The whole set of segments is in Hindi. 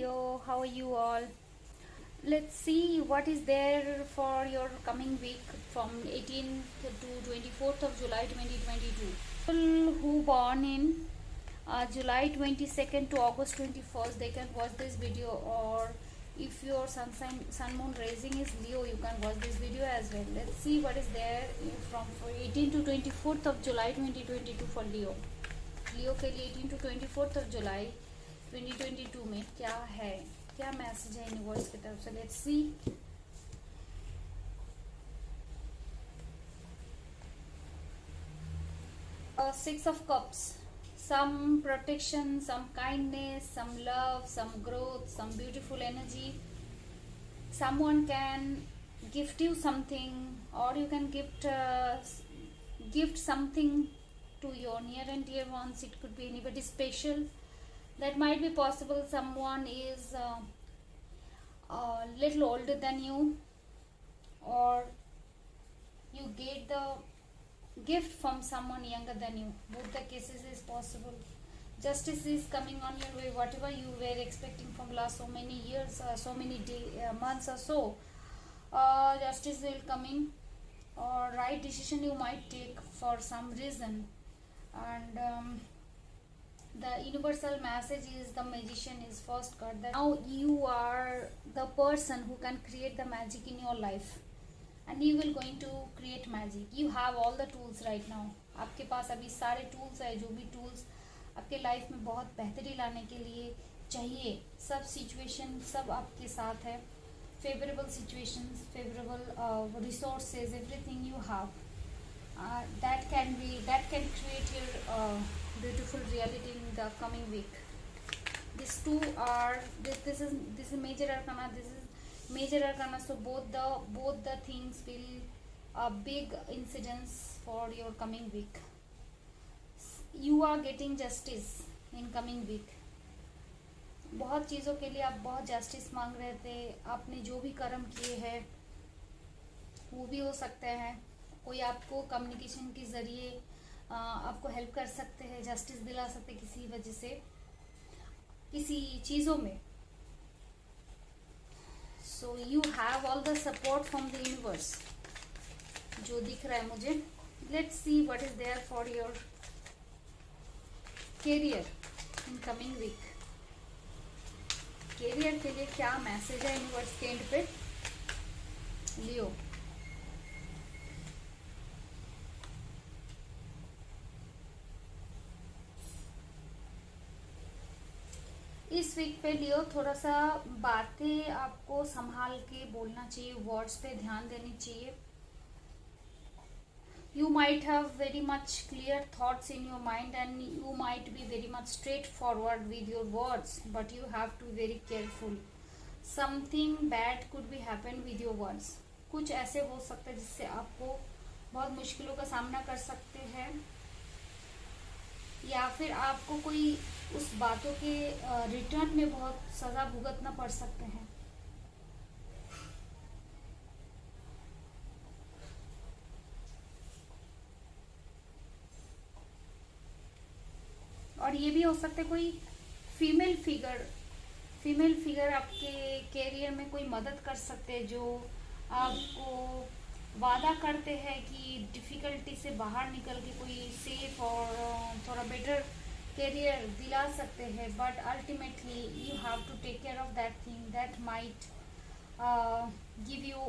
Leo, how are you all? Let's see what is there for your coming week from 18th to 24th of July 2022. People who born in July 22nd to August 21st, they can watch this video, or if your sun moon raising is Leo, you can watch this video as well. Let's see what is there from 18 to 24th of July 2022 for Leo. Leo के लिए 18 to 24th of July 2022 में क्या है, क्या मैसेज है यूनिवर्स की तरफ से. Let's see. Six of Cups. Some protection, some kindness, some love, some growth, some beautiful energy. Someone can gift you something, or you can gift something to your near and dear ones. It could be anybody special. That might be possible. Someone is a little older than you, or you get the gift from someone younger than you. Both the cases is possible. Justice is coming on your way. Whatever you were expecting from last so many years, so many months or so, justice will coming, or right decision you might take for some reason. And the universal message is the magician is first card, that now you are the person who can create the magic in your life, and you will going to create magic. You have all the tools right now. आपके पास अभी सारे tools है. जो भी tools आपके लाइफ में बहुत बेहतरी लाने के लिए चाहिए, सब सिचुएशन सब आपके साथ है. Favourable situations, favourable resources, everything you have. That can create your beautiful reality in the coming week. These two are this is major arcana, this is major arcana, so both the things will big incidents for your coming week. You are getting justice in coming week. बहुत चीज़ों के लिए आप बहुत जस्टिस मांग रहे थे. आपने जो भी कर्म किए हैं वो भी हो सकते हैं. कोई आपको कम्युनिकेशन के ज़रिए आपको हेल्प कर सकते हैं, जस्टिस दिला सकते हैं किसी वजह से, किसी चीज़ों में. So you have all the support from the universe, जो दिख रहा है मुझे. Let's see what is there for your career in coming week. Career के लिए क्या मैसेज है यूनिवर्स के एंड पे. लियो, इस वीक पे लियो थोड़ा सा बातें आपको संभाल के बोलना चाहिए, वर्ड्स पे ध्यान देनी चाहिए. You might have very much clear thoughts in your mind, and you might be very much straightforward with your words, but you have to be very careful. Something bad could be happen with your words. कुछ ऐसे हो सकता है जिससे आपको बहुत मुश्किलों का सामना कर सकते हैं, या फिर आपको कोई उस बातों के रिटर्न में बहुत सजा भुगतना पड़ सकते हैं. और ये भी हो सकता है कोई फीमेल फिगर आपके कैरियर में कोई मदद कर सकते हैं, जो आपको वादा करते हैं कि डिफ़िकल्टी से बाहर निकल के कोई सेफ और थोड़ा बेटर कैरियर दिला सकते हैं. But ultimately you have to take care of that thing that might give you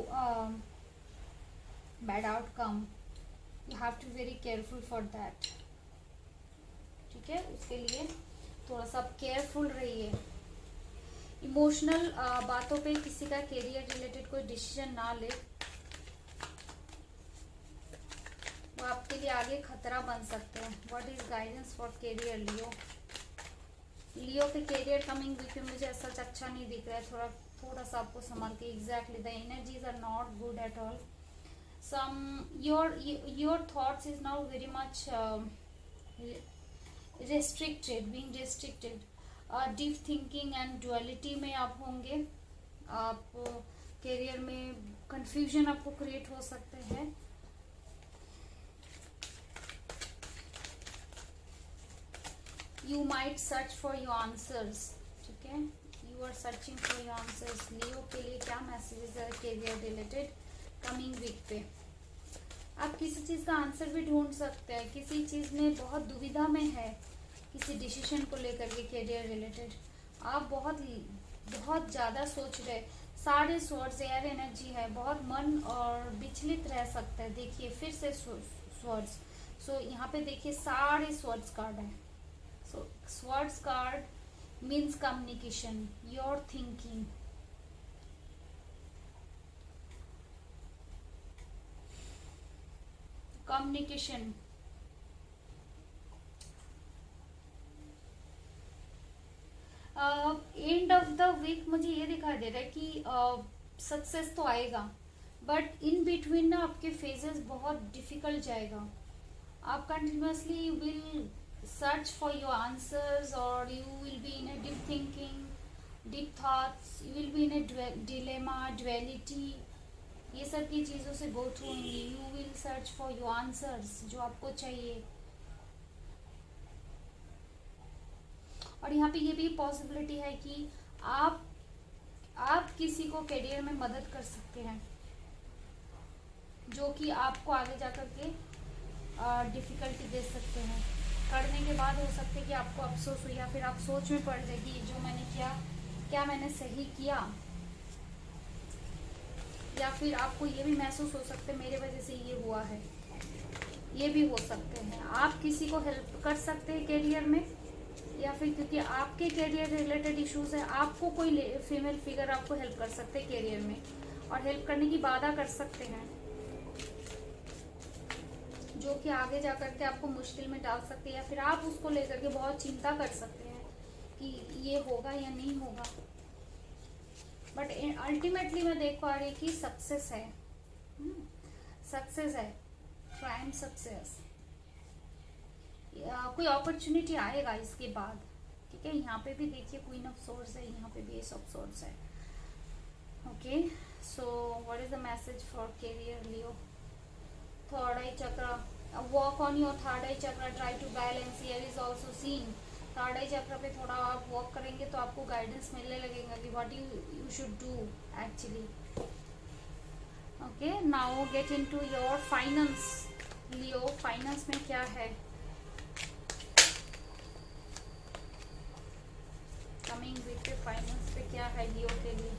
bad outcome. You have to very careful for that. ठीक है, उसके लिए थोड़ा सा केयरफुल रहिए. इमोशनल बातों पे किसी का कैरियर रिलेटेड कोई डिसीजन ना ले, वो आपके लिए आगे खतरा बन सकते हैं. What is guidance for career Leo. Leo के कैरियर कमिंग वीक में मुझे सच अच्छा नहीं दिख रहा है. थोड़ा सा आपको संभाल के. Exactly, the energies are not good at all. Sum your thoughts is now very much being restricted. Deep thinking and duality में आप होंगे. आप कैरियर में कंफ्यूजन आपको क्रिएट हो सकते हैं. You might search for your answers. ठीक है, you you are searching for your answers. Leo के लिए क्या मैसेजेस है करियर रिलेटेड कमिंग वीक पे? आप किसी चीज का आंसर भी ढूंढ सकते हैं, किसी चीज में बहुत दुविधा में है, किसी डिसीजन को लेकर के करियर रिलेटेड आप बहुत ज्यादा सोच रहे। सारे स्वर्ड्स एयर एनर्जी है, बहुत मन और विचलित रह सकता है। देखिए फिर से स्वर्ड्स, सो यहाँ पे देखिए सारे स्वर्ड्स कार्ड है। So swords card means communication, your thinking, communication. End of the week मुझे ये दिखाई दे रहा है कि सक्सेस तो आएगा, बट इन बिटवीन ना आपके फेजेस बहुत डिफिकल्ट जाएगा। आप continuously will search for your answers और you will be in a deep thinking, deep thoughts, you will be in a dilemma, duality, ये सब की चीज़ों से गो थ्रू होंगी। You will search for your answers जो आपको चाहिए। और यहाँ पे ये भी पॉसिबिलिटी है कि आप किसी को करियर में मदद कर सकते हैं जो कि आपको आगे जाकर के डिफिकल्टी दे सकते हैं। करने के बाद हो सकता है कि आपको अफसोस हो या फिर आप सोच में पड़ जाएगी जो मैंने किया क्या मैंने सही किया, या फिर आपको ये भी महसूस हो सकता है मेरे वजह से ये हुआ है, ये भी हो सकते हैं। आप किसी को हेल्प कर सकते हैं करियर में, या फिर क्योंकि आपके करियर रिलेटेड इश्यूज है आपको कोई फीमेल फिगर आपको हेल्प कर सकते हैं करियर में, और हेल्प करने की बाधा कर सकते हैं जो कि आगे जाकर के आपको मुश्किल में डाल सकते हैं, या फिर आप उसको लेकर के बहुत चिंता कर सकते हैं कि ये होगा या नहीं होगा। बट अल्टीमेटली मैं देख पा रही कि सक्सेस है, सक्सेस है, क्राइम सक्सेस। कोई अपॉर्चुनिटी आएगा इसके बाद, ठीक है। यहाँ पे भी देखिए क्वीन ऑफ सोर्ड्स है, यहाँ पे भी एस ऑफ सोर्ड्स है। Okay, so what is the message for career Leo? Third eye chakra, work on your third eye chakra, try to balance, here is also seen. Third eye chakra पे थोड़ा आप वर्क करेंगे तो आपको गाइडेंस मिलने लगेगा कि what you should do actually. Okay, now get into your finance Leo. Finance में क्या है? कमिंग वीक पे फाइनेंस पे क्या है लियो के लिए?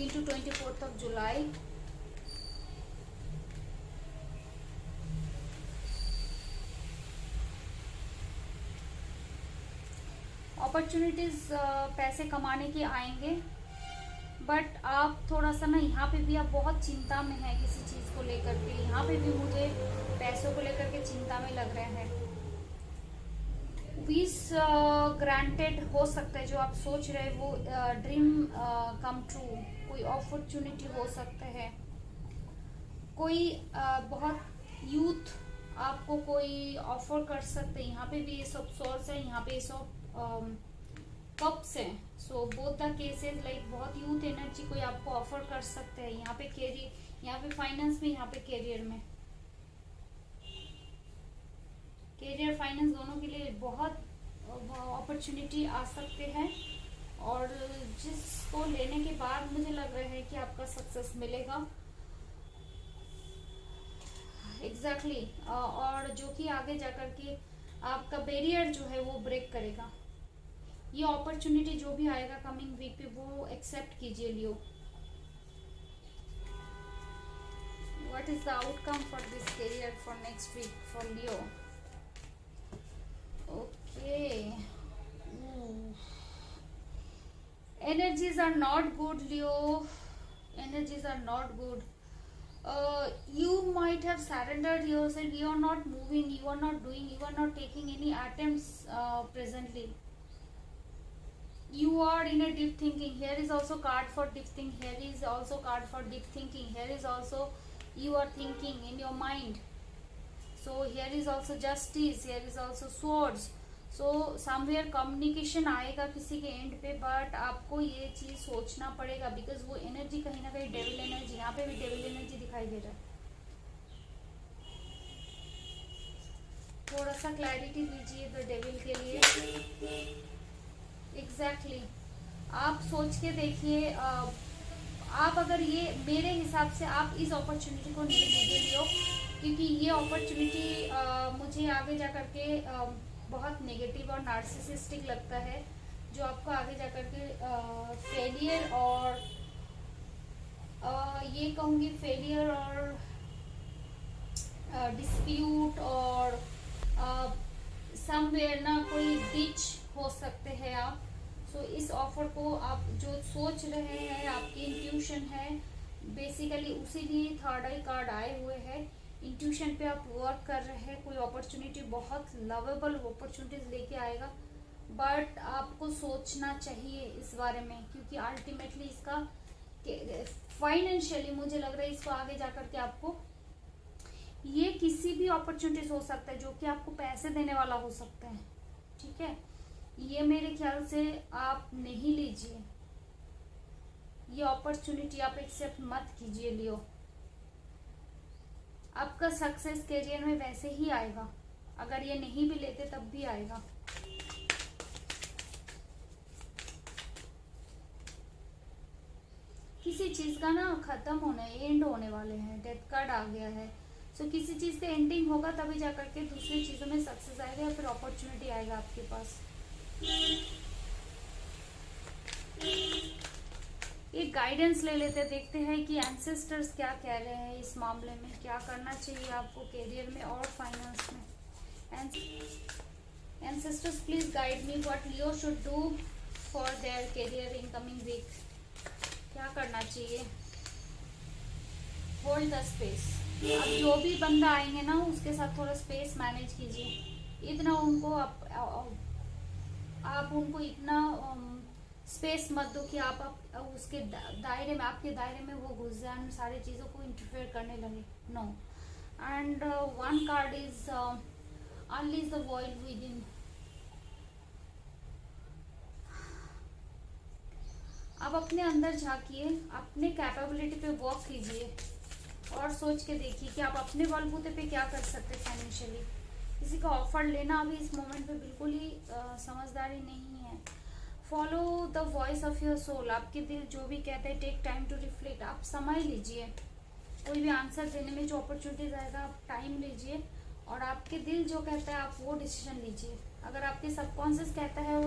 To 24 of July. अपॉर्चुनिटीज पैसे कमाने के आएंगे, बट आप थोड़ा सा ना यहाँ पे भी आप बहुत चिंता में है किसी चीज को लेकर के। यहाँ पे भी मुझे पैसों को लेकर के चिंता में लग रहे हैं। विश ग्रांटेड हो सकता है, जो आप सोच रहे वो ड्रीम कम ट्रू, कोई अपॉर्चुनिटी हो सकता है। कोई बहुत यूथ आपको कोई ऑफर कर सकते हैं। यहाँ पे भी ये सब सोर्स है, यहाँ पे ये सब कप्स हैं। So both the cases like बहुत यूथ एनर्जी कोई आपको ऑफर कर सकते हैं। यहाँ पे कैरियर, यहाँ पे फाइनेंस में, यहाँ पे कैरियर में। कैरियर फाइनेंस दोनों के लिए बहुत अपॉर्चुनिटी आ सकते हैं, और जिसको लेने के बाद मुझे लग रहा है कि आपका सक्सेस मिलेगा। एग्जैक्टली और जो कि आगे जाकर के आपका बैरियर जो है वो ब्रेक करेगा। ये अपॉर्चुनिटी जो भी आएगा कमिंग वीक पे वो एक्सेप्ट कीजिए Leo. What is the outcome for this career for next week for Leo? Okay, energies are not good Leo, energies are not good. You might have surrendered yourself, you are not moving, you are not doing, you are not taking any attempts presently. You are in a deep thinking. Here is also card for deep thinking, here is also card for deep thinking, here is also you are thinking in your mind. So here is also justice, here is also swords. So somewhere communication आएगा किसी के एंड पे, बट आपको ये चीज सोचना पड़ेगा बिकॉज वो एनर्जी कहीं ना कहीं डेविल एनर्जी, यहाँ पे भी डेविल एनर्जी दिखाई दे रहा है। थोड़ा सा क्लैरिटी दीजिए द डेविल के लिए। एग्जैक्टली आप सोच के देखिए, आप अगर ये मेरे हिसाब से आप इस अपॉर्चुनिटी को नहीं लीजिए लियो, क्योंकि ये अपॉर्चुनिटी मुझे आगे जा कर के बहुत नेगेटिव और नार्सिसिस्टिक लगता है, जो आपको आगे जा कर के फेलियर और ये कहूँगी फेलियर और डिस्प्यूट और समवेयर ना कोई डिच हो सकते हैं आप। सो इस ऑफर को आप जो सोच रहे हैं, आपकी इंट्यूशन है बेसिकली, उसी लिए थर्ड आई कार्ड आए हुए हैं। इंट्यूशन पे आप वर्क कर रहे हैं, कोई अपॉर्चुनिटी बहुत लवेबल अपॉर्चुनिटीज लेके आएगा, बट आपको सोचना चाहिए इस बारे में, क्योंकि अल्टीमेटली इसका फाइनेंशियली मुझे लग रहा है इसको आगे जाकर के आपको ये किसी भी अपॉर्चुनिटीज हो सकता है जो कि आपको पैसे देने वाला हो सकता है। ठीक है, ये मेरे ख्याल से आप नहीं लीजिए, ये अपॉर्चुनिटी आप एक्सेप्ट मत कीजिए लियो। आपका सक्सेस करियर में वैसे ही आएगा, अगर ये नहीं भी लेते तब भी आएगा। किसी चीज का ना खत्म होना है, एंड होने वाले हैं, डेथ कार्ड आ गया है। सो किसी चीज का एंडिंग होगा तभी जाकर के दूसरी चीजों में सक्सेस आएगा या फिर अपॉर्चुनिटी आएगा आपके पास। एक गाइडेंस ले लेते, देखते हैं कि एंसेस्टर्स क्या कह रहे हैं इस मामले में, क्या करना चाहिए आपको करियर में और फाइनेंस में। Ancestors please guide me what Leo should do for their career in coming week. क्या करना चाहिए? Hold the space. अब जो भी बंदा आएंगे ना उसके साथ थोड़ा स्पेस मैनेज कीजिए, इतना उनको आप उनको इतना स्पेस मत दो कि आप उसके दायरे में, आपके दायरे में वो घुस जाए, सारी चीजों को इंटरफेयर करने लगे। No. And one card is unleash the void within. आप अपने अंदर झांकिए, अपने कैपेबिलिटी पे वर्क कीजिए और सोच के देखिए कि आप अपने बलबूते पे क्या कर सकते हैं फाइनेंशियली। किसी का ऑफर लेना अभी इस मोमेंट पे बिल्कुल ही समझदारी नहीं है। Follow the voice of your soul. आपके दिल जो भी कहता है, टेक टाइम टू रिफ्लेक्ट। आप समय लीजिए, कोई भी आंसर देने में जो अपॉर्चुनिटीज आएगा आप टाइम लीजिए, और आपके दिल जो कहता है आप वो डिसीजन लीजिए। अगर आपके सबकॉन्शियस कहता है,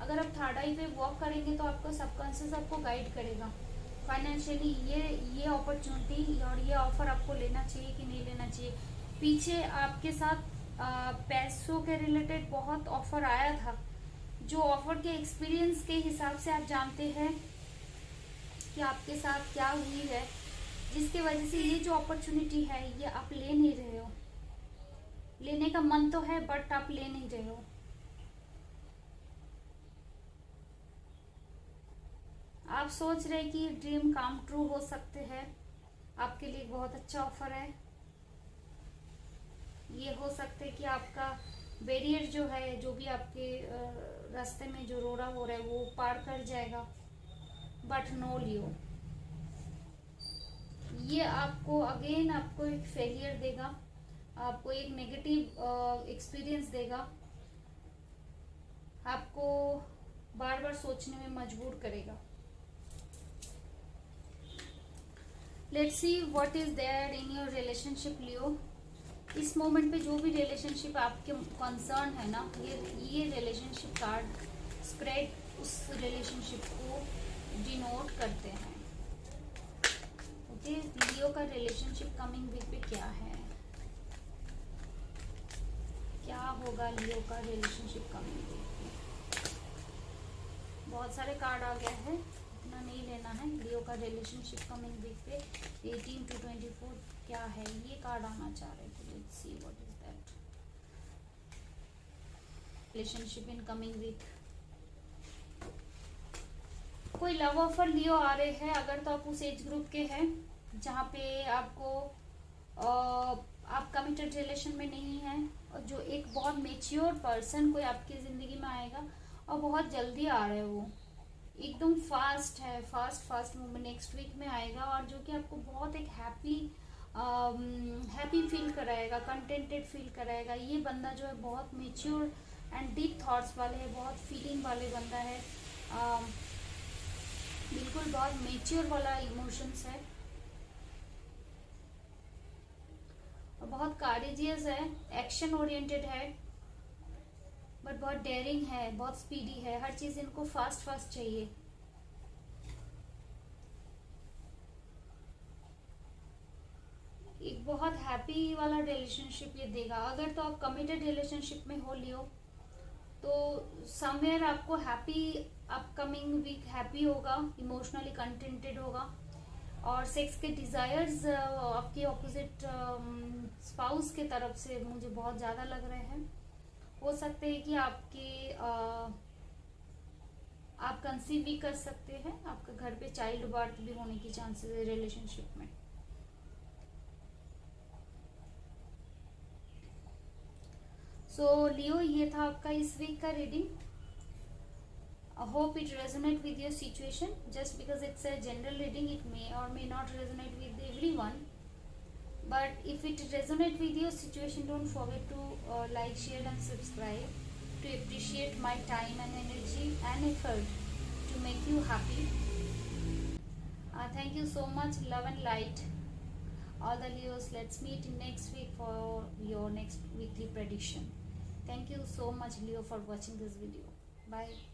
अगर आप थर्ड आई पे वॉक करेंगे तो आपको सबकॉन्शियस आपको गाइड करेगा फाइनेंशियली। ये अपॉर्चुनिटी और ये ऑफर आपको लेना चाहिए कि नहीं लेना चाहिए। पीछे आपके साथ पैसों के रिलेटेड बहुत ऑफर आया था, जो ऑफर के एक्सपीरियंस के हिसाब से आप जानते हैं कि आपके साथ क्या हुई है, जिसके वजह से ये जो अपॉर्चुनिटी है ये आप ले नहीं रहे हो। लेने का मन तो है बट आप ले नहीं रहे हो। आप सोच रहे कि ड्रीम काम ट्रू हो सकते हैं, आपके लिए बहुत अच्छा ऑफर है। ये हो सकता है कि आपका बैरियर जो है, जो भी आपके रास्ते में जो रोड़ा हो रहा है वो पार कर जाएगा, बट नो लियो, ये आपको अगेन आपको एक फेलियर देगा, आपको एक नेगेटिव एक्सपीरियंस देगा, आपको बार बार सोचने में मजबूर करेगा। Let's see what is there in your relationship Leo. इस मोमेंट पे जो भी रिलेशनशिप आपके कंसर्न है ना, ये रिलेशनशिप कार्ड स्प्रेड उस रिलेशनशिप को डिनोट करते हैं। ओके, लियो का रिलेशनशिप कमिंग वीक पे क्या है, क्या होगा लियो का रिलेशनशिप कमिंग वीक पे। बहुत सारे कार्ड आ गए हैं, इतना नहीं लेना है। लियो का रिलेशनशिप कमिंग वीक पे 18 to 24 क्या है, ये कार्ड आना चाह रहे थे। Let's see what is that relationship in coming week. कोई लव ऑफर लियो आ रहे हैं, अगर तो आप उस एज ग्रुप के हैं जहाँ पे आपको आप कमिटेड रिलेशन में नहीं है, और जो एक बहुत मेच्योर पर्सन कोई आपकी जिंदगी में आएगा और बहुत जल्दी आ रहे हो, वो एकदम फास्ट है, फास्ट मूवमेंट नेक्स्ट वीक में आएगा, और जो कि आपको बहुत एक हैप्पी हैप्पी फील कराएगा, कंटेंटेड फील कराएगा। ये बंदा जो है बहुत मेच्योर एंड डीप थॉट्स वाले है, बहुत फीलिंग वाले बंदा है, बिल्कुल बहुत मेच्योर वाला इमोशंस है, और बहुत कारेजियस है, एक्शन ओरिएंटेड है, बट बहुत डेयरिंग है, बहुत स्पीडी है, हर चीज इनको फास्ट फास्ट चाहिए। एक बहुत हैप्पी वाला रिलेशनशिप ये देगा। अगर तो आप कमिटेड रिलेशनशिप में हो लियो तो समवेयर आपको हैप्पी, अपकमिंग वीक हैप्पी होगा, इमोशनली कंटेंटेड होगा, और सेक्स के डिजायर्स आपके ऑपोजिट स्पाउस के तरफ से मुझे बहुत ज़्यादा लग रहे हैं। हो सकते हैं कि आप कंसीव भी कर सकते हैं, आपके घर पे चाइल्ड बर्थ भी होने की चांसेस है रिलेशनशिप में। सो लियो, ये था आपका इस वीक का reading. I hope it resonate with your situation. Just because it's a general reading, it may or may not resonate with everyone. But if it resonate with your situation, don't forget to like, share and subscribe to appreciate my time and energy and effort to make you happy. Thank you so much. Love and light. All the Leos, let's meet next week for your next weekly prediction. Thank you so much, Leo, for watching this video. Bye.